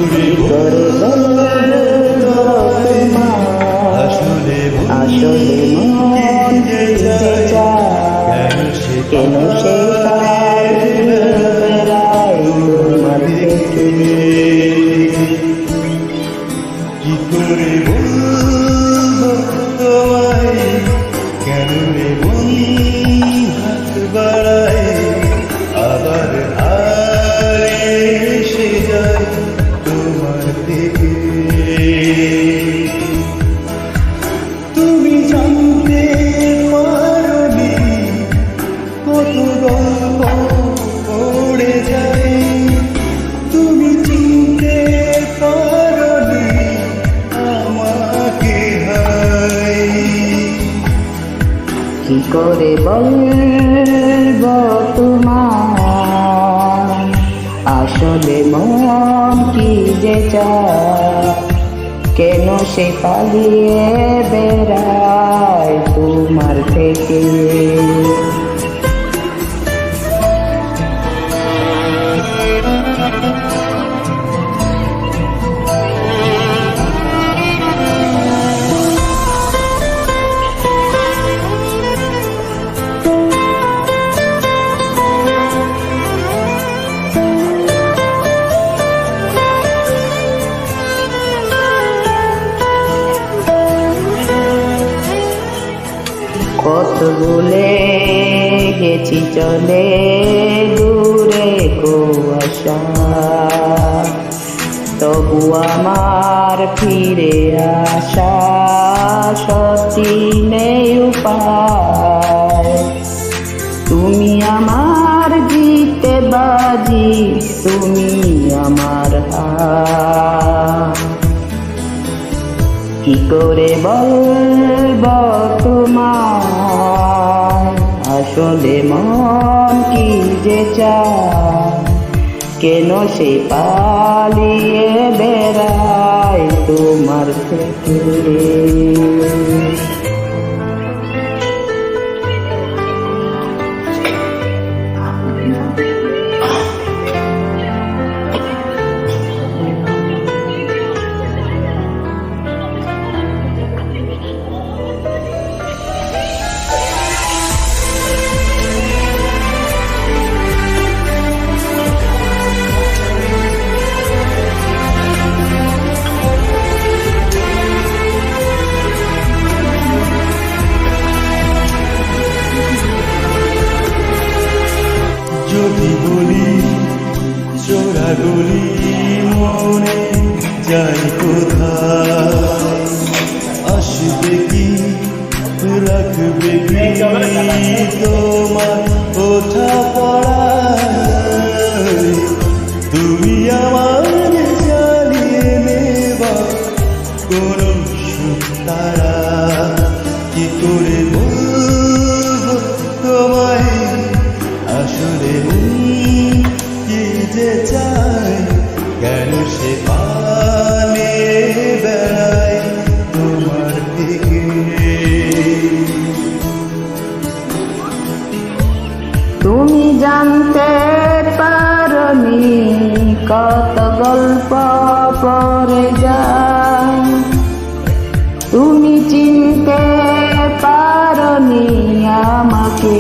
করে আসলে মন যে চায় কেন সে কি করে বলবো তোমায় কেন রে মন হাত বাড়ায় আবার এসে যায় তোমার থেকে তুমি জানতে পারোনি কত গল্প পড়ে যায় তুমি চিনতে পারোনি আমাকে হাই কি করে বলবো তোমার আসলে মন কি যে চায় কেন সে পালিয়ে বেড়ায় তোমার থেকে কত ভুলে গেছি চলে দূরে কুয়াশা তবু আমার ফিরে আসা সত্যি নেই উপায় তুমি আমার জিতে বাজি তুমি আমার হার কি করে বলবো তোমার আসলে মন কি যে চায় কেন সে পালিয়ে বেড়ায় তোমার থেকে যদি বলি চোরা গলি মনে যাই কোথায় আসবে কি রাখবে কি তোমার ওঠা পড়া তুমি আমার জ্বালিয়ে নেবা কোন তারা কি করে বলবো তোমায় আসলে কি যে চায় কেন সে পালিয়ে বেড়ায় তোমার থেকে তুমি জানতে পারোনি কত গল্প পড়ে যায় তুমি চিনতে পারোনি আমাকে